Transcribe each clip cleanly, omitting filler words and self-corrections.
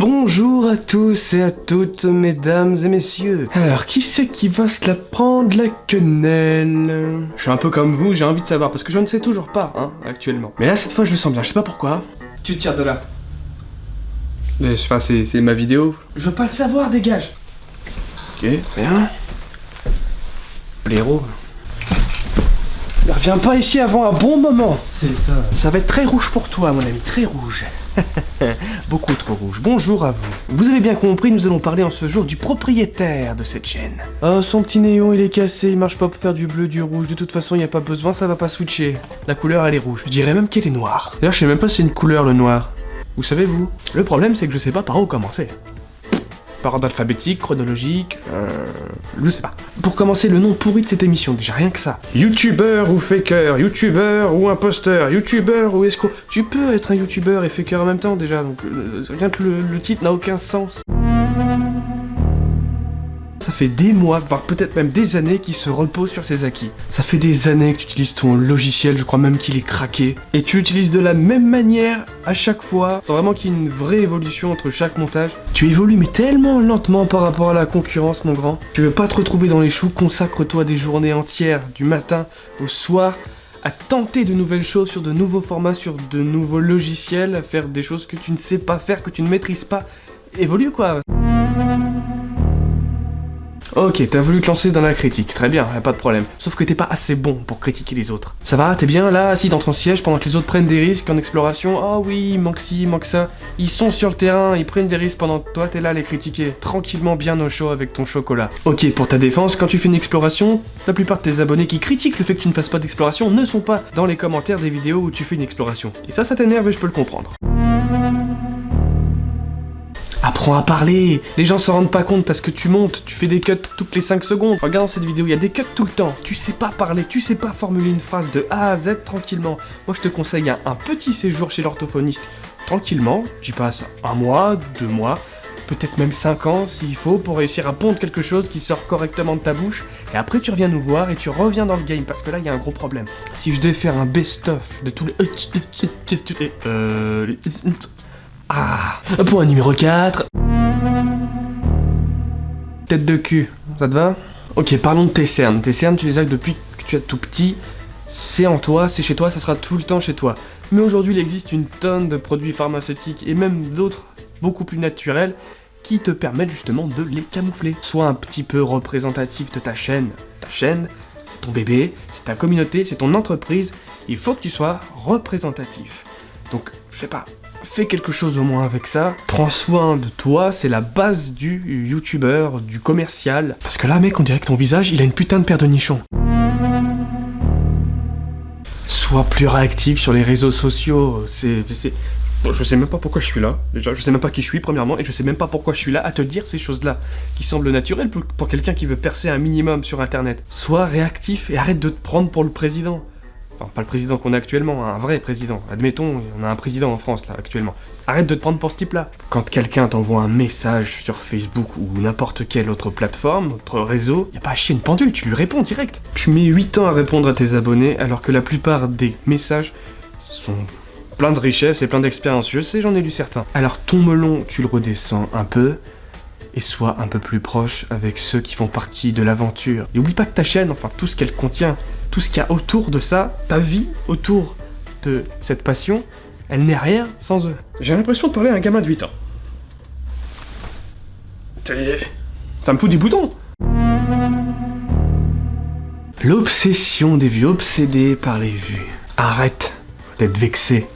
Bonjour à tous et à toutes, mesdames et messieurs. Alors, qui c'est qui va se la prendre la quenelle? Je suis un peu comme vous, j'ai envie de savoir, parce que je ne sais toujours pas, actuellement. Mais là, cette fois, je le sens bien, je sais pas pourquoi. Tu te tires de là. Mais, enfin, c'est ma vidéo. Je veux pas le savoir, dégage. Ok, bien. Blaireau. Ne reviens pas ici avant un bon moment. C'est ça. Ça va être très rouge pour toi, mon ami, très rouge. Beaucoup trop rouge. Bonjour à vous. Vous avez bien compris, nous allons parler en ce jour du propriétaire de cette chaîne. Oh, son petit néon, il est cassé, il marche pas pour faire du bleu, du rouge. De toute façon, il n'y a pas besoin, ça va pas switcher. La couleur, elle est rouge. Je dirais même qu'elle est noire. D'ailleurs, je sais même pas si c'est une couleur, le noir. Vous savez, vous? Le problème, c'est que je sais pas par où commencer. Par ordre alphabétique, chronologique, je sais pas. Pour commencer, le nom pourri de cette émission, déjà rien que ça. Youtubeur ou faker, youtubeur ou imposteur, youtubeur ou escroc. Tu peux être un youtubeur et faker en même temps déjà, donc rien que le titre n'a aucun sens. Ça fait des mois, voire peut-être même des années qu'il se repose sur ses acquis. Ça fait des années que tu utilises ton logiciel, je crois même qu'il est craqué. Et tu l'utilises de la même manière à chaque fois, sans vraiment qu'il y ait une vraie évolution entre chaque montage. Tu évolues mais tellement lentement par rapport à la concurrence, mon grand. Tu veux pas te retrouver dans les choux, consacre-toi des journées entières, du matin au soir, à tenter de nouvelles choses sur de nouveaux formats, sur de nouveaux logiciels, à faire des choses que tu ne sais pas faire, que tu ne maîtrises pas. Évolue quoi. Ok, t'as voulu te lancer dans la critique, très bien, y'a pas de problème. Sauf que t'es pas assez bon pour critiquer les autres. Ça va, t'es bien là, assis dans ton siège pendant que les autres prennent des risques en exploration. Oh oui, il manque ci, il manque ça. Ils sont sur le terrain, ils prennent des risques pendant que toi t'es là à les critiquer. Tranquillement bien au chaud avec ton chocolat. Ok, pour ta défense, quand tu fais une exploration, la plupart de tes abonnés qui critiquent le fait que tu ne fasses pas d'exploration ne sont pas dans les commentaires des vidéos où tu fais une exploration. Et ça t'énerve et je peux le comprendre. Apprends à parler. Les gens s'en rendent pas compte parce que tu montes, tu fais des cuts toutes les 5 secondes. Regarde dans cette vidéo, il y a des cuts tout le temps. Tu sais pas parler, tu sais pas formuler une phrase de A à Z tranquillement. Moi je te conseille un petit séjour chez l'orthophoniste. Tranquillement, j'y passe 1 mois, 2 mois, peut-être même 5 ans s'il faut pour réussir à pondre quelque chose qui sort correctement de ta bouche. Et après tu reviens nous voir et tu reviens dans le game parce que là il y a un gros problème. Si je devais faire un best-of de tous les... point numéro 4. Tête de cul, ça te va? Ok, parlons de tes cernes. Tes cernes, tu les as depuis que tu es tout petit. C'est en toi, c'est chez toi, ça sera tout le temps chez toi. Mais aujourd'hui, il existe une tonne de produits pharmaceutiques et même d'autres beaucoup plus naturels qui te permettent justement de les camoufler. Sois un petit peu représentatif de ta chaîne. Ta chaîne, c'est ton bébé, c'est ta communauté, c'est ton entreprise. Il faut que tu sois représentatif. Donc, je sais pas, fais quelque chose au moins avec ça. Prends soin de toi, c'est la base du youtubeur, du commercial. Parce que là, mec, on dirait que ton visage, il a une putain de paire de nichons. Sois plus réactif sur les réseaux sociaux, Bon, je sais même pas pourquoi je suis là, déjà, je sais même pas qui je suis premièrement, et je sais même pas pourquoi je suis là à te dire ces choses-là, qui semblent naturelles pour quelqu'un qui veut percer un minimum sur internet. Sois réactif et arrête de te prendre pour le président. Enfin, pas le président qu'on a actuellement, un vrai président. Admettons, on a un président en France, là, actuellement. Arrête de te prendre pour ce type-là. Quand quelqu'un t'envoie un message sur Facebook ou n'importe quelle autre plateforme, autre réseau, y a pas à chier une pendule, tu lui réponds direct. Tu mets 8 ans à répondre à tes abonnés, alors que la plupart des messages sont plein de richesses et plein d'expérience. Je sais, j'en ai lu certains. Alors ton melon, tu le redescends un peu, et sois un peu plus proche avec ceux qui font partie de l'aventure. Et oublie pas que ta chaîne, enfin tout ce qu'elle contient, tout ce qu'il y a autour de ça, ta vie autour de cette passion, elle n'est rien sans eux. J'ai l'impression de parler à un gamin de 8 ans. Ça me fout des boutons. L'obsession des vues, obsédé par les vues. Arrête d'être vexé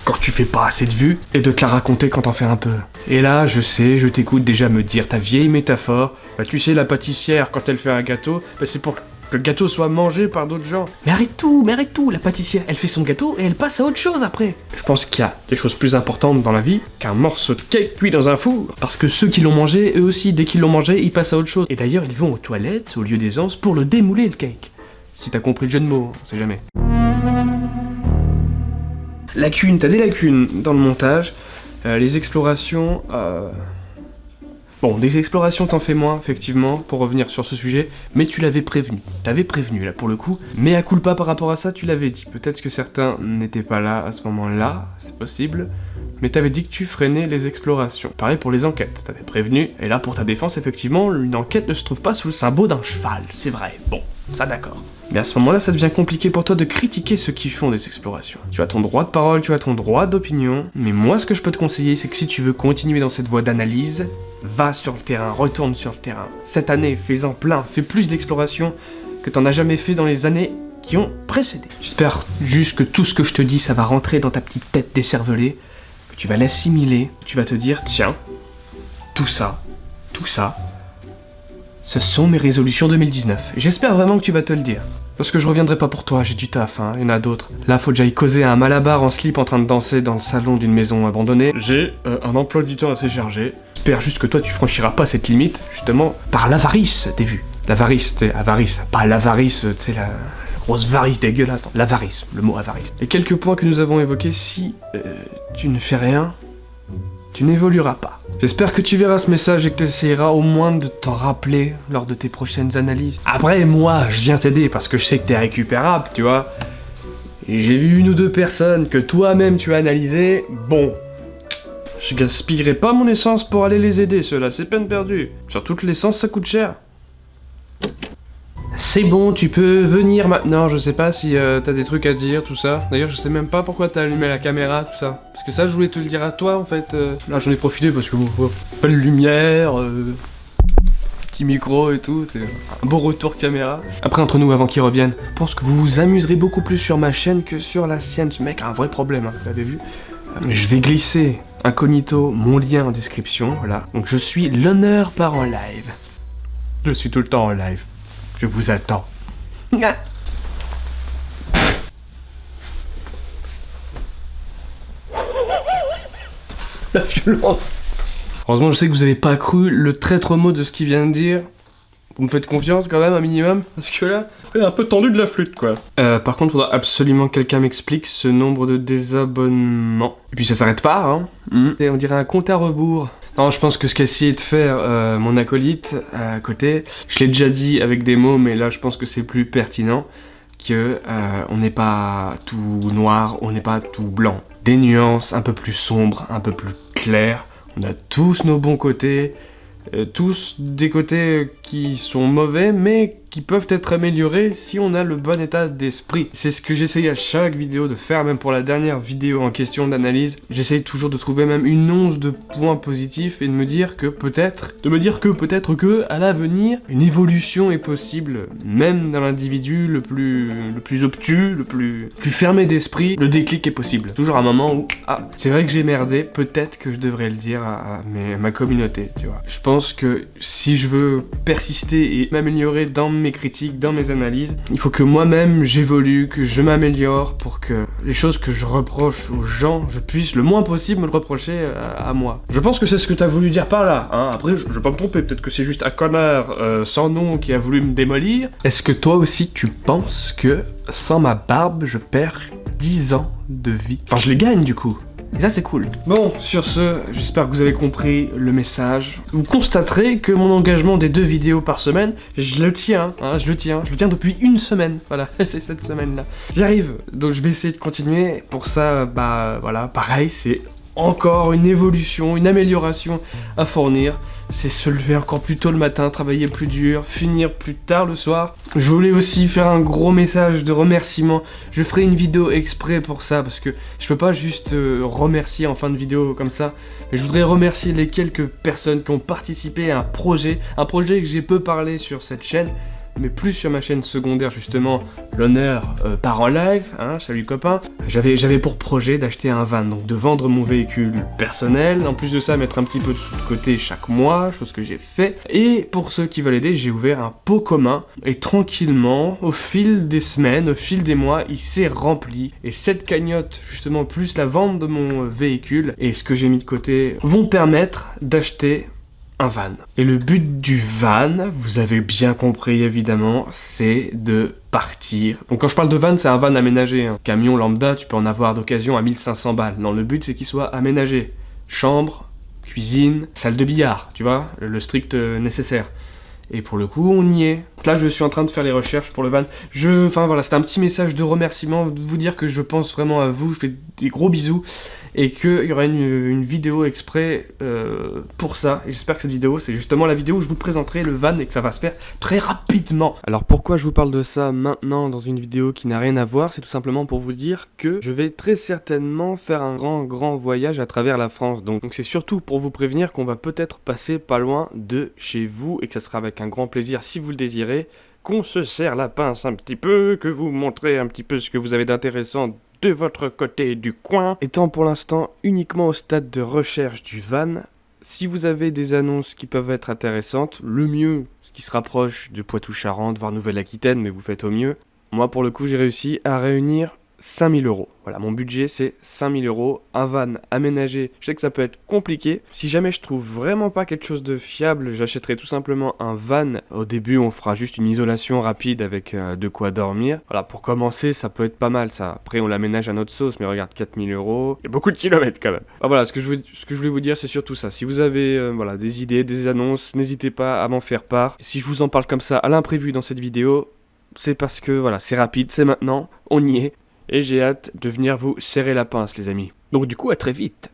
quand tu fais pas assez de vues et de te la raconter quand t'en fais un peu. Et là, je sais, je t'écoute déjà me dire ta vieille métaphore. Bah tu sais, la pâtissière, quand elle fait un gâteau, bah c'est pour que le gâteau soit mangé par d'autres gens. Mais arrête tout, la pâtissière, elle fait son gâteau et elle passe à autre chose après. Je pense qu'il y a des choses plus importantes dans la vie qu'un morceau de cake cuit dans un four. Parce que ceux qui l'ont mangé, eux aussi, dès qu'ils l'ont mangé, ils passent à autre chose. Et d'ailleurs, ils vont aux toilettes, au lieu des anses, pour le démouler le cake. Si t'as compris le jeu de mots, on sait jamais. Lacunes, t'as des lacunes dans le montage, les explorations, Bon, des explorations t'en fais moins, effectivement, pour revenir sur ce sujet, mais tu l'avais prévenu. T'avais prévenu, là, pour le coup. Mais à culpa par rapport à ça, tu l'avais dit. Peut-être que certains n'étaient pas là à ce moment-là, c'est possible, mais t'avais dit que tu freinais les explorations. Pareil pour les enquêtes, t'avais prévenu, et là, pour ta défense, effectivement, une enquête ne se trouve pas sous le sabot d'un cheval, c'est vrai. Bon, ça d'accord. Mais à ce moment-là, ça devient compliqué pour toi de critiquer ceux qui font des explorations. Tu as ton droit de parole, tu as ton droit d'opinion, mais moi, ce que je peux te conseiller, c'est que si tu veux continuer dans cette voie d'analyse, va sur le terrain, retourne sur le terrain. Cette année, fais-en plein, fais plus d'explorations que t'en as jamais fait dans les années qui ont précédé. J'espère juste que tout ce que je te dis, ça va rentrer dans ta petite tête décervelée, que tu vas l'assimiler, que tu vas te dire, tiens, tout ça, ce sont mes résolutions 2019. Et j'espère vraiment que tu vas te le dire. Parce que je reviendrai pas pour toi, j'ai du taf, hein, il y en a d'autres. Là, faut que j'aille causer à un malabar en slip en train de danser dans le salon d'une maison abandonnée. J'ai un emploi du temps assez chargé. J'espère juste que toi, tu franchiras pas cette limite, justement, par l'avarice des vues. L'avarice, tu sais, avarice, pas l'avarice, tu sais, la grosse varice dégueulasse. Non, l'avarice, le mot avarice. Les quelques points que nous avons évoqués, si tu ne fais rien, tu n'évolueras pas. J'espère que tu verras ce message et que tu essaieras au moins de t'en rappeler lors de tes prochaines analyses. Après, moi, je viens t'aider parce que je sais que t'es récupérable, tu vois. Et j'ai vu une ou deux personnes que toi-même tu as analysées. Bon, je gaspillerai pas mon essence pour aller les aider, ceux-là, c'est peine perdue. Surtout que l'essence, ça coûte cher. C'est bon, tu peux venir maintenant, je sais pas si t'as des trucs à dire, tout ça. D'ailleurs, je sais même pas pourquoi t'as allumé la caméra, tout ça. Parce que ça, je voulais te le dire à toi, en fait. Là, j'en ai profité parce que, bon, belle lumière, petit micro et tout, c'est un beau retour caméra. Après, entre nous, avant qu'ils reviennent, je pense que vous vous amuserez beaucoup plus sur ma chaîne que sur la sienne. Ce mec a un vrai problème, hein, vous l'avez vu. Je vais glisser, incognito, mon lien en description, voilà. Donc, je suis l'honneur par en live. Je suis tout le temps en live. Je vous attends. La violence. Heureusement, je sais que vous avez pas cru le traître mot de ce qu'il vient de dire. Vous me faites confiance quand même, un minimum. Parce que là, c'est un peu tendu de la flûte, quoi. Par contre, faudra absolument que quelqu'un m'explique ce nombre de désabonnements. Et puis ça s'arrête pas, hein. Et on dirait un compte à rebours. Non, je pense que ce qu'a essayé de faire mon acolyte à côté, je l'ai déjà dit avec des mots, mais là je pense que c'est plus pertinent, que on n'est pas tout noir, on n'est pas tout blanc. Des nuances un peu plus sombres, un peu plus claires, on a tous nos bons côtés, tous des côtés qui sont mauvais, mais qui peuvent être améliorés si on a le bon état d'esprit. C'est ce que j'essaye à chaque vidéo de faire, même pour la dernière vidéo en question d'analyse. J'essaye toujours de trouver même une once de points positifs et de me dire que peut-être, à l'avenir, une évolution est possible, même dans l'individu le plus obtus, le plus fermé d'esprit, le déclic est possible. Toujours un moment où, ah, c'est vrai que j'ai merdé, peut-être que je devrais le dire à ma communauté, tu vois. Je pense que si je veux persister et m'améliorer dans mes critiques, dans mes analyses, il faut que moi-même j'évolue, que je m'améliore pour que les choses que je reproche aux gens, je puisse le moins possible me le reprocher à moi. Je pense que c'est ce que t'as voulu dire par là, hein. Après je vais pas me tromper, peut-être que c'est juste un connard sans nom qui a voulu me démolir. Est-ce que toi aussi tu penses que sans ma barbe je perds 10 ans de vie? Enfin je les gagne du coup. Et ça c'est cool. Bon, sur ce, j'espère que vous avez compris le message. Vous constaterez que mon engagement des 2 vidéos par semaine, je le tiens depuis une semaine. Voilà, c'est cette semaine-là. J'arrive, donc je vais essayer de continuer. Pour ça, bah voilà, pareil, c'est encore une évolution, une amélioration à fournir. C'est se lever encore plus tôt le matin, travailler plus dur, finir plus tard le soir. Je voulais aussi faire un gros message de remerciement. Je ferai une vidéo exprès pour ça, parce que je peux pas juste remercier en fin de vidéo comme ça. Mais je voudrais remercier les quelques personnes qui ont participé à un projet que j'ai peu parlé sur cette chaîne, mais plus sur ma chaîne secondaire justement, l'honneur part en live, hein, salut copain. J'avais pour projet d'acheter un van, donc de vendre mon véhicule personnel, en plus de ça mettre un petit peu de sous de côté chaque mois, chose que j'ai fait. Et pour ceux qui veulent aider, j'ai ouvert un pot commun, et tranquillement, au fil des semaines, au fil des mois, il s'est rempli. Et cette cagnotte, justement, plus la vente de mon véhicule, et ce que j'ai mis de côté, vont permettre d'acheter un van. Et le but du van, vous avez bien compris évidemment, c'est de partir. Donc quand je parle de van, c'est un van aménagé. Hein. Camion lambda, tu peux en avoir d'occasion à 1500 balles. Non, le but c'est qu'il soit aménagé. Chambre, cuisine, salle de billard, tu vois, le strict nécessaire. Et pour le coup, on y est. Là, je suis en train de faire les recherches pour le van. Enfin voilà, c'était un petit message de remerciement, de vous dire que je pense vraiment à vous, je fais des gros bisous, et qu'il y aura une vidéo exprès pour ça. Et j'espère que cette vidéo, c'est justement la vidéo où je vous présenterai le van et que ça va se faire très rapidement. Alors pourquoi je vous parle de ça maintenant dans une vidéo qui n'a rien à voir? C'est tout simplement pour vous dire que je vais très certainement faire un grand voyage à travers la France. Donc c'est surtout pour vous prévenir qu'on va peut-être passer pas loin de chez vous et que ça sera avec un grand plaisir, si vous le désirez, qu'on se serre la pince un petit peu, que vous montrez un petit peu ce que vous avez d'intéressant de votre côté du coin. Étant pour l'instant uniquement au stade de recherche du van, si vous avez des annonces qui peuvent être intéressantes, le mieux, ce qui se rapproche de Poitou-Charentes, voire Nouvelle-Aquitaine, mais vous faites au mieux. Moi pour le coup j'ai réussi à réunir 5000 euros. Voilà, mon budget c'est 5000 euros, un van aménagé. Je sais que ça peut être compliqué. Si jamais je trouve vraiment pas quelque chose de fiable, j'achèterai tout simplement un van. Au début, on fera juste une isolation rapide avec de quoi dormir. Voilà, pour commencer, ça peut être pas mal ça. Après, on l'aménage à notre sauce, mais regarde, 4000 euros. Il y a beaucoup de kilomètres quand même. Voilà, ce que je voulais vous dire, c'est surtout ça. Si vous avez des idées, des annonces, n'hésitez pas à m'en faire part. Et si je vous en parle comme ça à l'imprévu dans cette vidéo, c'est parce que voilà, c'est rapide, c'est maintenant, on y est. Et j'ai hâte de venir vous serrer la pince, les amis. Donc du coup, à très vite.